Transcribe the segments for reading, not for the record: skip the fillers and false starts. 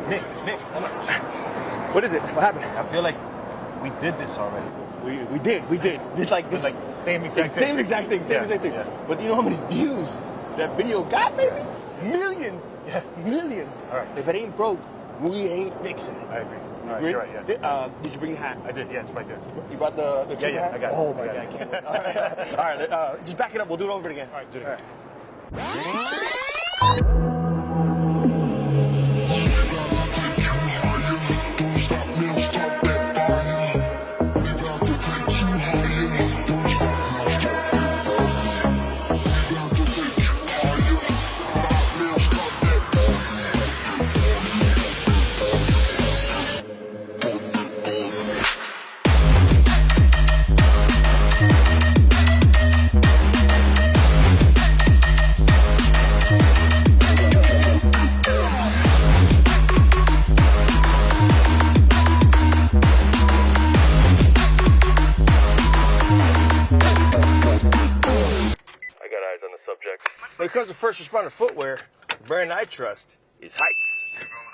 Nick, hold on. What is it? What happened? I feel like we did this already. We did. This like same exact thing. Same exact thing. Yeah. But do you know how many views that video got, baby? Millions. Yeah. Millions. All right. If it ain't broke, we ain't fixing it. I agree. All right, You're right, yeah. Did you bring your hat? I did, yeah, it's right there. You brought the trooper hat? I got it. Oh my God, I can't wait. All right, just back it up. We'll do it over again. All right, do it again. When it comes to first responder footwear, the brand I trust is Heights.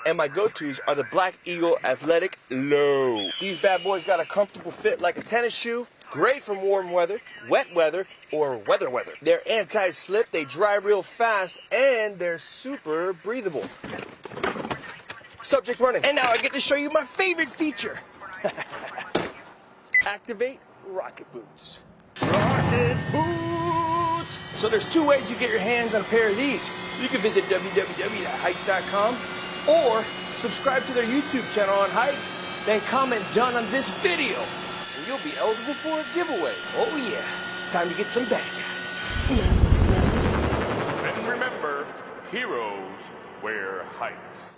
And my go-tos are the Black Eagle Athletic Low. These bad boys got a comfortable fit like a tennis shoe, great from warm weather, wet weather, or weather. They're anti-slip, they dry real fast, and they're super breathable. Subject running. And now I get to show you my favorite feature. Activate rocket boots. Rocket boots! So there's two ways you get your hands on a pair of these. You can visit www.heights.com or subscribe to their YouTube channel on Heights, then comment done on this video, and you'll be eligible for a giveaway. Oh yeah, time to get some bad guys. And remember, heroes wear Heights.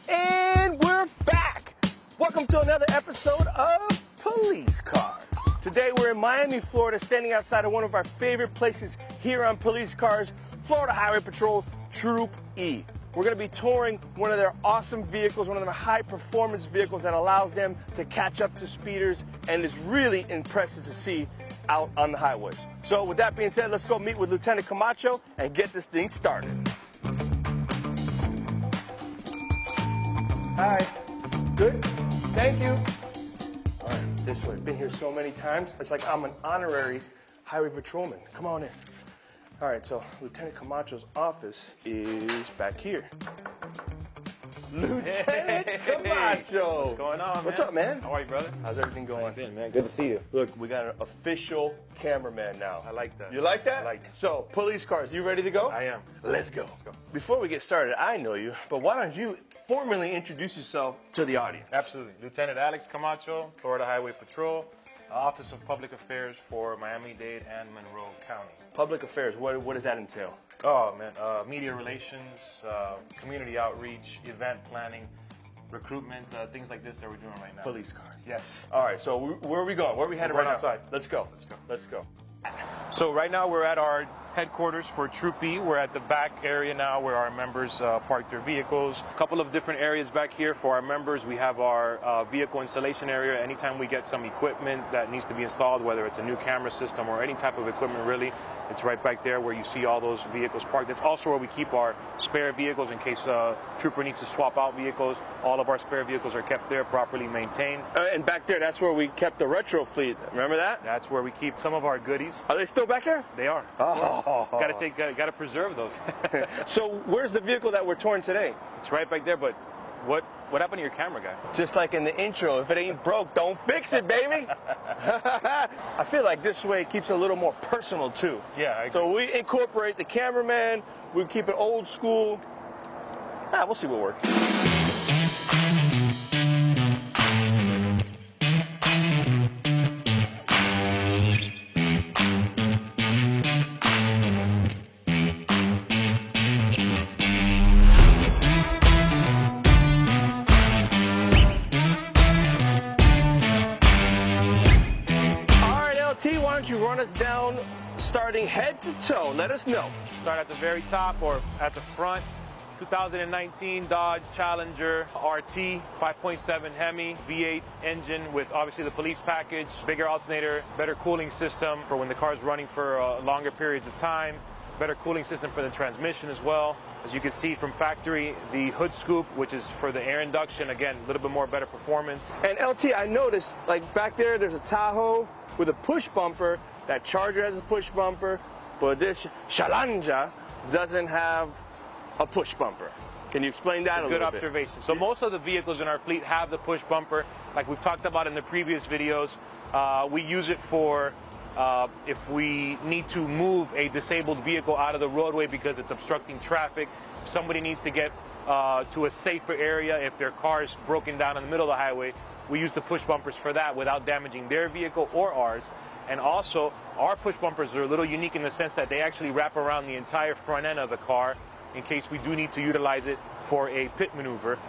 And we're back. Welcome to another episode of Police Cars. Today we're in Miami, Florida, standing outside of one of our favorite places here on Police Cars, Florida Highway Patrol Troop E. We're going to be touring one of their awesome vehicles, one of their high-performance vehicles that allows them to catch up to speeders and is really impressive to see out on the highways. So with that being said, let's go meet with Lieutenant Camacho and get this thing started. Hi. Good? Thank you. All right, this way. Been here so many times. It's like I'm an honorary highway patrolman. Come on in. All right, so Lieutenant Camacho's office is back here. Lieutenant Camacho. What's going on, man? What's up, man? How are you, brother? How's everything going? How you been, man? Good to see you. Look, we got an official cameraman now. I like that. You like that? I like it. So, Police Cars, you ready to go? I am. Let's go. Before we get started, I know you, but why don't you formally introduce yourself to the audience? Absolutely. Lieutenant Alex Camacho, Florida Highway Patrol, Office of Public Affairs for Miami-Dade and Monroe County. Public affairs, what does that entail? Oh, man, media relations, community outreach, event planning, recruitment, things like this that we're doing right now. Police Cars. Yes. All right, so where are we going? Where are we headed right outside. now? Let's go. Let's go. Let's go. So right now we're at our headquarters for Troop E. We're at the back area now where our members park their vehicles. A couple of different areas back here for our members. We have our vehicle installation area. Anytime we get some equipment that needs to be installed, whether it's a new camera system or any type of equipment really, it's right back there where you see all those vehicles parked. That's also where we keep our spare vehicles in case a trooper needs to swap out vehicles. All of our spare vehicles are kept there, properly maintained. And back there, that's where we kept the retro fleet. Remember that? That's where we keep some of our goodies. Are they still back there? They are. Oh. Gotta preserve those. So where's the vehicle that we're touring today? It's right back there, but what happened to your camera guy? Just like in the intro, if it ain't broke, don't fix it, baby. I feel like this way it keeps it a little more personal too. Yeah, I agree. So we incorporate the cameraman, we keep it old school. We'll see what works. Why don't you run us down starting head to toe? Let us know. Start at the very top or at the front. 2019 Dodge Challenger RT, 5.7 Hemi, V8 engine with obviously the police package, bigger alternator, better cooling system for when the car's running for longer periods of time, better cooling system for the transmission as well. As you can see from factory, the hood scoop, which is for the air induction, again, a little bit more better performance. And LT, I noticed, like back there's a Tahoe with a push bumper. That Charger has a push bumper, but this Challenger doesn't have a push bumper. Can you explain that a little bit? Good observation. So most of the vehicles in our fleet have the push bumper, like we've talked about in the previous videos. We use it for if we need to move a disabled vehicle out of the roadway because it's obstructing traffic. If somebody needs to get to a safer area, if their car is broken down in the middle of the highway, we use the push bumpers for that without damaging their vehicle or ours. And also, our push bumpers are a little unique in the sense that they actually wrap around the entire front end of the car in case we do need to utilize it for a pit maneuver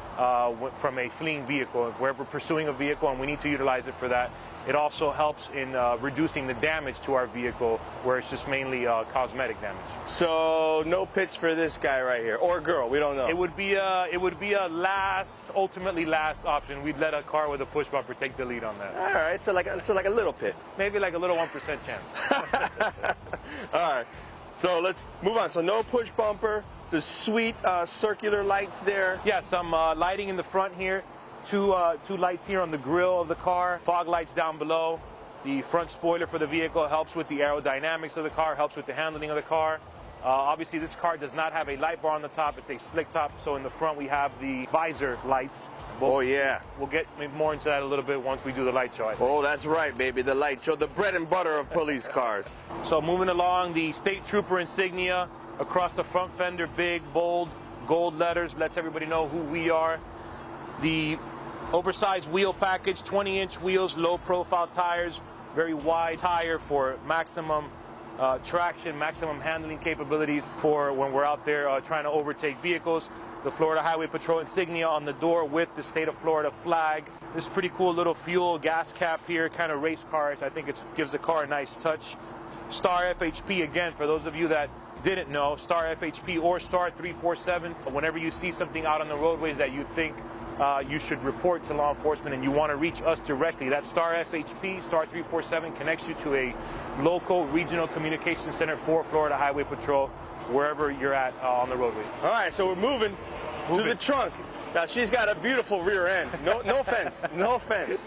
from a fleeing vehicle. If we're pursuing a vehicle and we need to utilize it for that, it also helps in reducing the damage to our vehicle where it's just mainly cosmetic damage. So no pitch for this guy right here, or girl, we don't know. It would be a ultimately last option. We'd let a car with a push bumper take the lead on that. All right, so like a little pit. Maybe like a little 1% chance. All right, so let's move on. So no push bumper, the sweet circular lights there. Yeah, some lighting in the front here. Two lights here on the grille of the car, fog lights down below. The front spoiler for the vehicle helps with the aerodynamics of the car, helps with the handling of the car. Obviously, this car does not have a light bar on the top. It's a slick top, so in the front we have the visor lights. Oh, yeah. We'll get more into that a little bit once we do the light show, I think. Oh, that's right, baby, the light show, the bread and butter of police cars. So moving along, the State Trooper insignia across the front fender, big, bold, gold letters, lets everybody know who we are. The oversized wheel package, 20-inch wheels, low-profile tires, very wide tire for maximum traction, maximum handling capabilities for when we're out there trying to overtake vehicles. The Florida Highway Patrol insignia on the door with the state of Florida flag. This pretty cool little fuel gas cap here, kind of race cars. I think it gives the car a nice touch. Star FHP, again, for those of you that didn't know, Star FHP or Star 347. Whenever you see something out on the roadways that you think you should report to law enforcement and you want to reach us directly, that Star FHP, Star 347, connects you to a local regional communication center for Florida Highway Patrol, wherever you're at on the roadway. All right, so we're moving to the trunk. Now, she's got a beautiful rear end. No offense, no offense.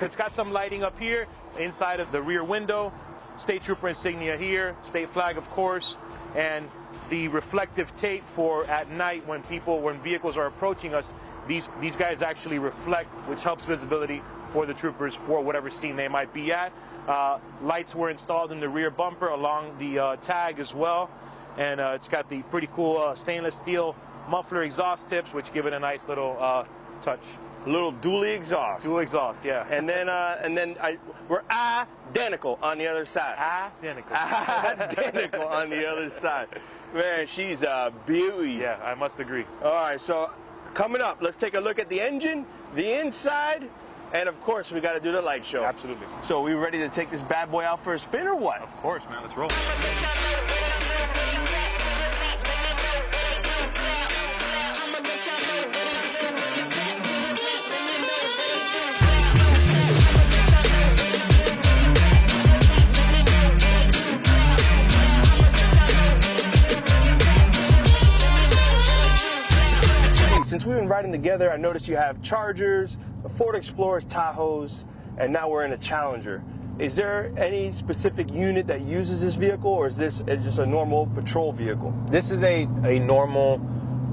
It's got some lighting up here, inside of the rear window, State Trooper insignia here, state flag, of course, and the reflective tape for at night when vehicles are approaching us. These guys actually reflect, which helps visibility for the troopers for whatever scene they might be at. Lights were installed in the rear bumper along the tag as well. And it's got the pretty cool stainless steel muffler exhaust tips, which give it a nice little touch. A little dually exhaust. Dual exhaust, yeah. And then we're identical on the other side. Identical. Identical on the other side. Man, she's a beauty. Yeah, I must agree. All right, so coming up, let's take a look at the engine, the inside, and of course, we got to do the light show. Absolutely. So, we ready to take this bad boy out for a spin or what? Of course, man. Let's roll. Since we've been riding together, I noticed you have Chargers, Ford Explorers, Tahoes, and now we're in a Challenger. Is there any specific unit that uses this vehicle, or is this just a normal patrol vehicle? This is a normal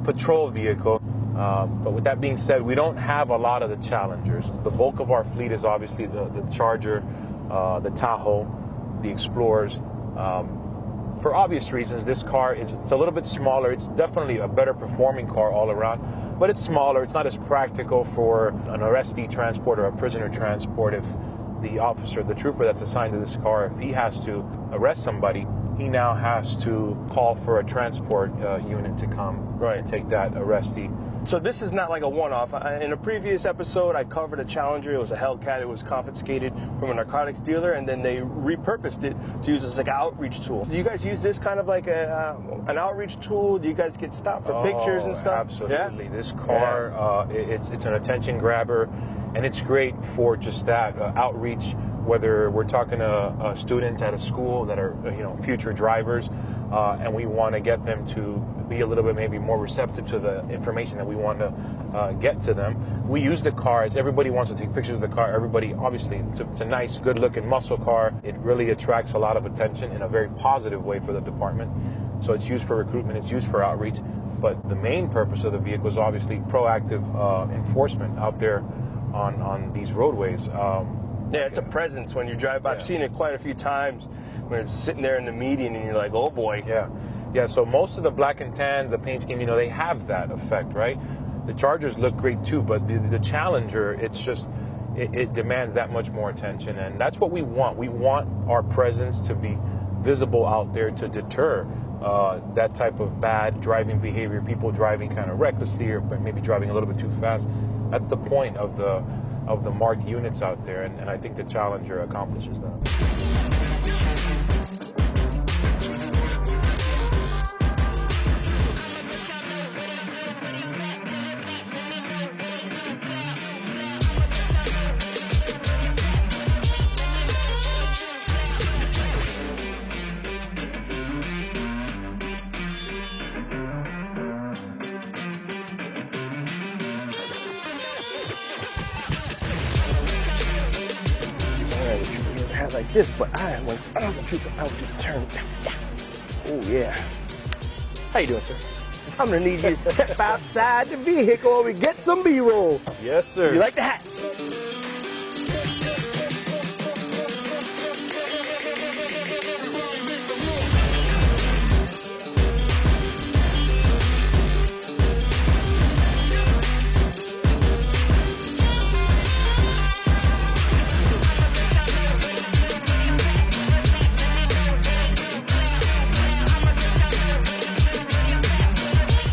patrol vehicle, but with that being said, we don't have a lot of the Challengers. The bulk of our fleet is obviously the Charger, the Tahoe, the Explorers. For obvious reasons, this car it's a little bit smaller. It's definitely a better performing car all around, but it's smaller. It's not as practical for an arrestee transport or a prisoner transport. If the officer, the trooper that's assigned to this car, if he has to arrest somebody, he now has to call for a transport unit to come and take that arrestee. So this is not like a one-off. In a previous episode, I covered a Challenger. It was a Hellcat. It was confiscated from a narcotics dealer, and then they repurposed it to use as like an outreach tool. Do you guys use this kind of like an outreach tool? Do you guys get stopped for pictures and stuff? Absolutely. Yeah? This car, it's an attention grabber, and it's great for just that outreach. Whether we're talking to students at a school that are future drivers, and we want to get them to be a little bit maybe more receptive to the information that we want to get to them. We use the cars. Everybody wants to take pictures of the car. Everybody, obviously, it's a nice, good-looking muscle car. It really attracts a lot of attention in a very positive way for the department. So it's used for recruitment. It's used for outreach. But the main purpose of the vehicle is obviously proactive enforcement out there on these roadways. Yeah, it's a presence when you drive by. I've seen it quite a few times when it's sitting there in the median and you're like, oh boy. Yeah, so most of the black and tan, the paint scheme, they have that effect, right? The Chargers look great too, but the Challenger, it's just, it demands that much more attention, and that's what we want. We want our presence to be visible out there to deter that type of bad driving behavior, people driving kind of recklessly or maybe driving a little bit too fast. That's the point of the marked units out there, and I think the Challenger accomplishes that. Like this, but I was a trooper. I would just turn. Oh yeah. How you doing, sir? I'm gonna need you to step outside the vehicle and we get some B-roll. Yes, sir. You like the hat?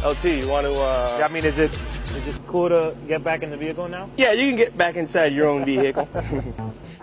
LT, you want to? I mean, is it cool to get back in the vehicle now? Yeah, you can get back inside your own vehicle.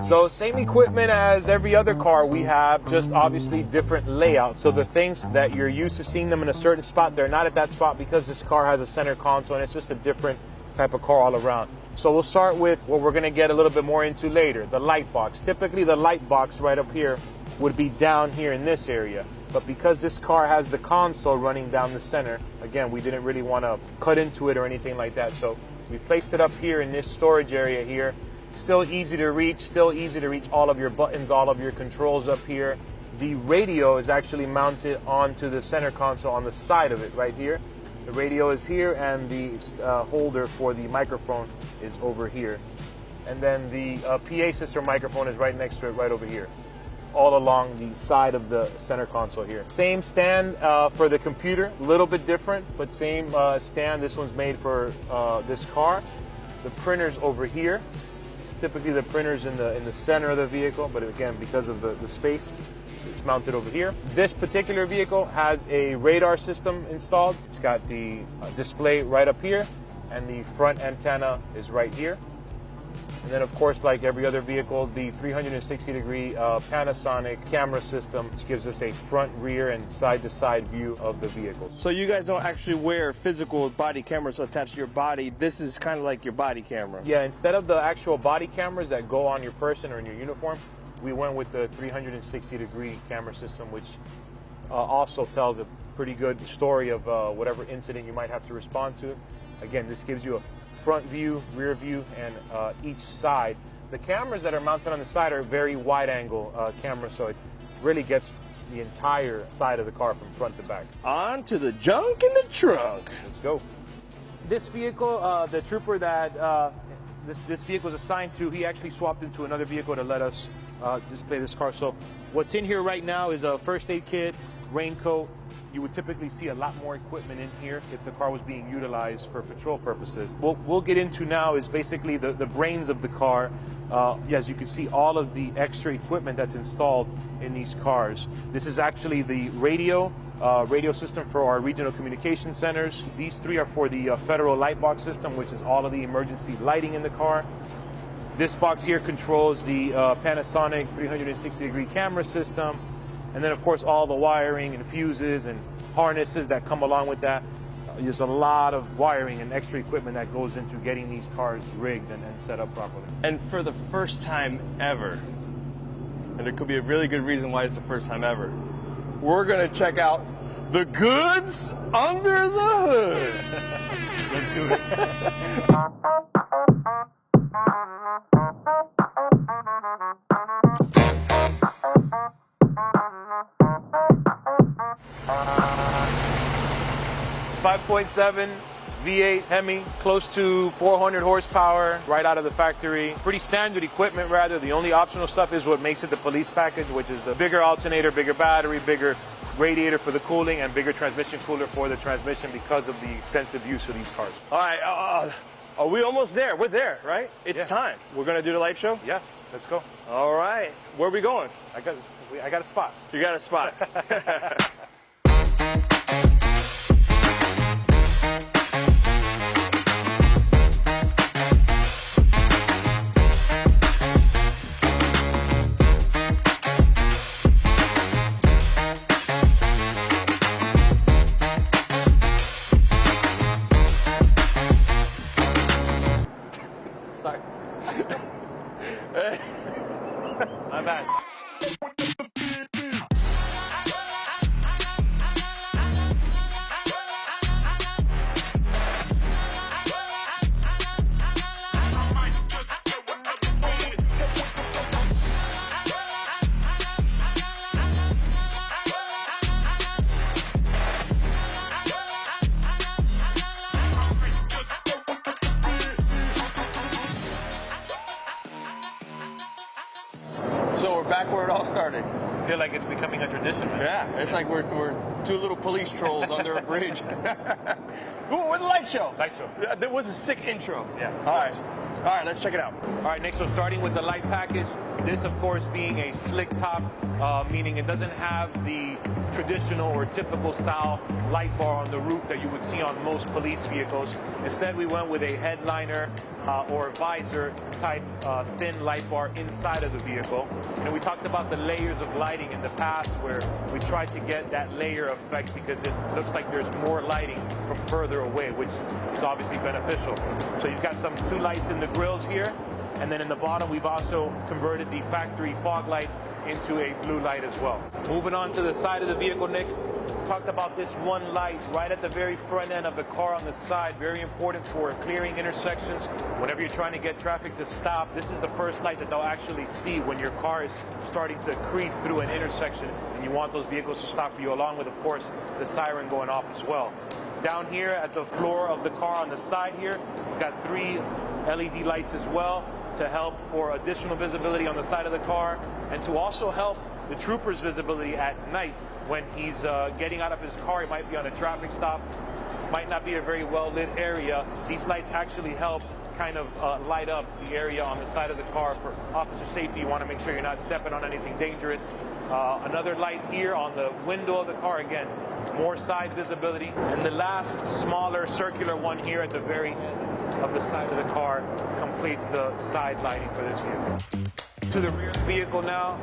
So same equipment as every other car we have, just obviously different layouts. So the things that you're used to seeing them in a certain spot, they're not at that spot because this car has a center console and it's just a different type of car all around. So we'll start with what we're going to get a little bit more into later, the light box. Typically the light box right up here would be down here in this area. But because this car has the console running down the center, again, we didn't really want to cut into it or anything like that. So we placed it up here in this storage area here. Still easy to reach all of your buttons, all of your controls up here. The radio is actually mounted onto the center console on the side of it right here. The radio is here and the holder for the microphone is over here. And then the PA system microphone is right next to it, right over here, all along the side of the center console here. Same stand for the computer, a little bit different, but same stand. This one's made for this car. The printer's over here. Typically the printer's in the center of the vehicle, but again, because of the space, it's mounted over here. This particular vehicle has a radar system installed. It's got the display right up here, and the front antenna is right here. And then, of course, like every other vehicle, the 360-degree Panasonic camera system, which gives us a front, rear, and side-to-side view of the vehicle. So you guys don't actually wear physical body cameras attached to your body. This is kind of like your body camera. Yeah, instead of the actual body cameras that go on your person or in your uniform, we went with the 360-degree camera system, which also tells a pretty good story of whatever incident you might have to respond to. Again, this gives you a front view, rear view, and each side. The cameras that are mounted on the side are very wide angle cameras, so it really gets the entire side of the car from front to back. On to the junk in the trunk. Let's go. This vehicle, the trooper that this vehicle is assigned to, he actually swapped into another vehicle to let us display this car. So what's in here right now is a first aid kit, raincoat. You would typically see a lot more equipment in here if the car was being utilized for patrol purposes. What we'll get into now is basically the brains of the car. As you can see, all of the extra equipment that's installed in these cars. This is actually the radio system for our regional communication centers. These three are for the federal light box system, which is all of the emergency lighting in the car. This box here controls the Panasonic 360-degree camera system. And then, of course, all the wiring and fuses and harnesses that come along with that. There's a lot of wiring and extra equipment that goes into getting these cars rigged and set up properly. And for the first time ever, and there could be a really good reason why it's the first time ever, we're gonna check out the goods under the hood. Let's do it. .7 V8 Hemi, close to 400 horsepower, right out of the factory. Pretty standard equipment, rather. The only optional stuff is what makes it the police package, which is the bigger alternator, bigger battery, bigger radiator for the cooling, and bigger transmission cooler for the transmission because of the extensive use of these cars. All right, are we almost there? We're there, right? It's time. We're gonna do the light show? Yeah, let's go. All right, where are we going? I got a spot. You got a spot. My bad. So we're back where it all started. I feel like it's becoming a tradition, man. Yeah, it's like we're two little police trolls under a bridge. Ooh, we're the light show. Light show. Yeah, that was a sick intro. Yeah. All right, let's check it out. All right, Nick, so starting with the light package, this, of course, being a slick top, meaning it doesn't have the traditional or typical style light bar on the roof that you would see on most police vehicles. Instead, we went with a headliner or visor type thin light bar inside of the vehicle. And we talked about the layers of lighting in the past where we tried to get that layer effect because it looks like there's more lighting from further away, which is obviously beneficial. So you've got some two lights in the grills here, and then in the bottom we've also converted the factory fog light into a blue light as well. Moving on to the side of the vehicle, Nick, talked about this one light right at the very front end of the car on the side. Very important for clearing intersections. Whenever you're trying to get traffic to stop, this is the first light that they'll actually see when your car is starting to creep through an intersection and you want those vehicles to stop for you, along with, of course, the siren going off as well. Down here at the floor of the car on the side here, we've got 3 LED lights as well to help for additional visibility on the side of the car and to also help the trooper's visibility at night when he's getting out of his car. He might be on a traffic stop, might not be a very well lit area. These lights actually help kind of light up the area on the side of the car for officer safety. You want to make sure you're not stepping on anything dangerous. Another light here on the window of the car, again, more side visibility. And the last smaller circular one here at the very end of the side of the car completes the side lighting for this vehicle. To the rear of the vehicle now,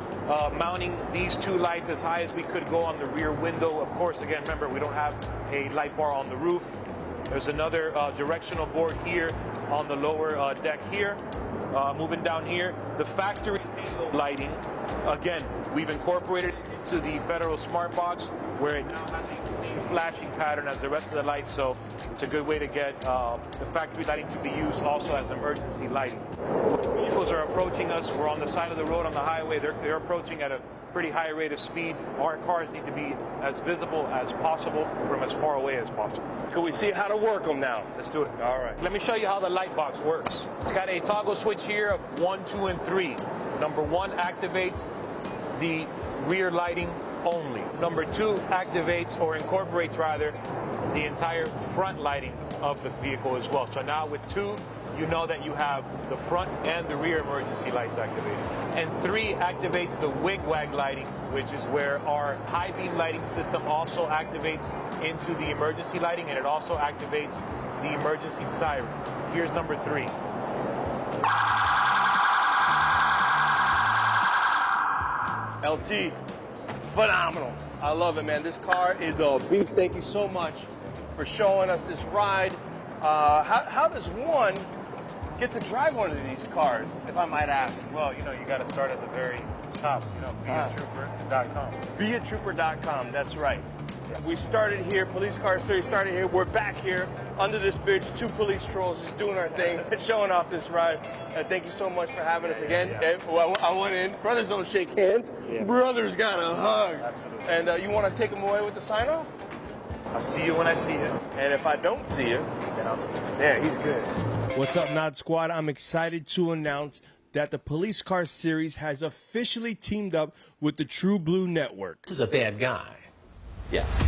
mounting these 2 lights as high as we could go on the rear window. Of course, again, remember, we don't have a light bar on the roof. There's another directional board here on the lower deck here. Moving down here, the factory halo lighting, again, we've incorporated it into the Federal Smart Box where it now has the same flashing pattern as the rest of the lights, so it's a good way to get the factory lighting to be used also as emergency lighting. Vehicles are approaching us. We're on the side of the road on the highway. They're approaching at a pretty high rate of speed. Our cars need to be as visible as possible from as far away as possible. Can we see how to work them now? Let's do it. All right. Let me show you how the light box works. It's got a toggle switch here of 1, 2, and 3. Number 1 activates the rear lighting only. Number 2 activates, or incorporates rather, the entire front lighting of the vehicle as well. So now with 2, you know that you have the front and the rear emergency lights activated. And 3 activates the wig-wag lighting, which is where our high beam lighting system also activates into the emergency lighting, and it also activates the emergency siren. Here's number 3. LT, phenomenal. I love it, man. This car is a beast. Thank you so much for showing us this ride. How does one get to drive one of these cars, if I might ask? Well, you know, you got to start at the very top, you know, beatrooper.com. Beatrooper.com, that's right. We started here, Police Car Series started here. We're back here under this bridge, 2 police trolls just doing our thing, showing off this ride. Thank you so much for having us again. And, well, I want in. Brothers don't shake hands. Yeah. Brothers got a hug. Absolutely. And you want to take them away with the sign off? I'll see you when I see you. And if I don't see you, Then I'll see you. yeah, he's good. What's up, Nod Squad? I'm excited to announce that the Police Car Series has officially teamed up with the True Blue Network. This is a bad guy. Yes.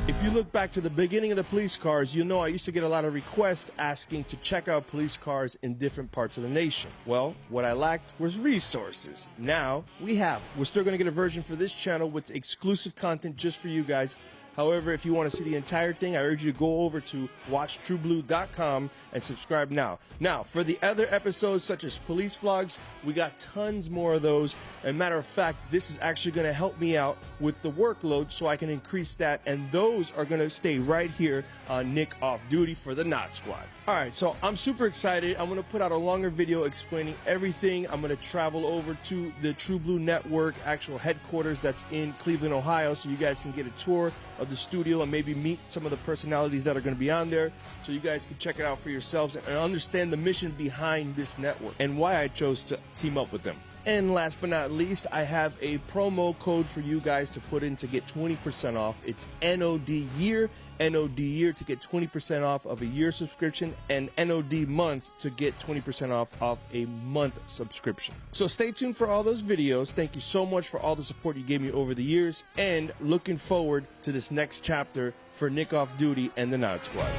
If you look back to the beginning of the police cars, you know I used to get a lot of requests asking to check out police cars in different parts of the nation. Well, what I lacked was resources. Now we have. We're still going to get a version for this channel with exclusive content just for you guys. However, if you want to see the entire thing, I urge you to go over to watchtrueblue.com and subscribe now. Now, for the other episodes such as police vlogs, we got tons more of those. And matter of fact, this is actually going to help me out with the workload so I can increase that. And those are going to stay right here on Nick Off Duty for the Nod Squad. All right, so I'm super excited. I'm going to put out a longer video explaining everything. I'm going to travel over to the True Blue Network actual headquarters that's in Cleveland, Ohio, so you guys can get a tour of the studio and maybe meet some of the personalities that are going to be on there, so you guys can check it out for yourselves and understand the mission behind this network and why I chose to team up with them. And last but not least, I have a promo code for you guys to put in to get 20% off. It's NOD year to get 20% off of a year subscription, and NOD month to get 20% off a month subscription. So stay tuned for all those videos. Thank you so much for all the support you gave me over the years, and looking forward to this next chapter for Nick Off Duty and the Nod Squad.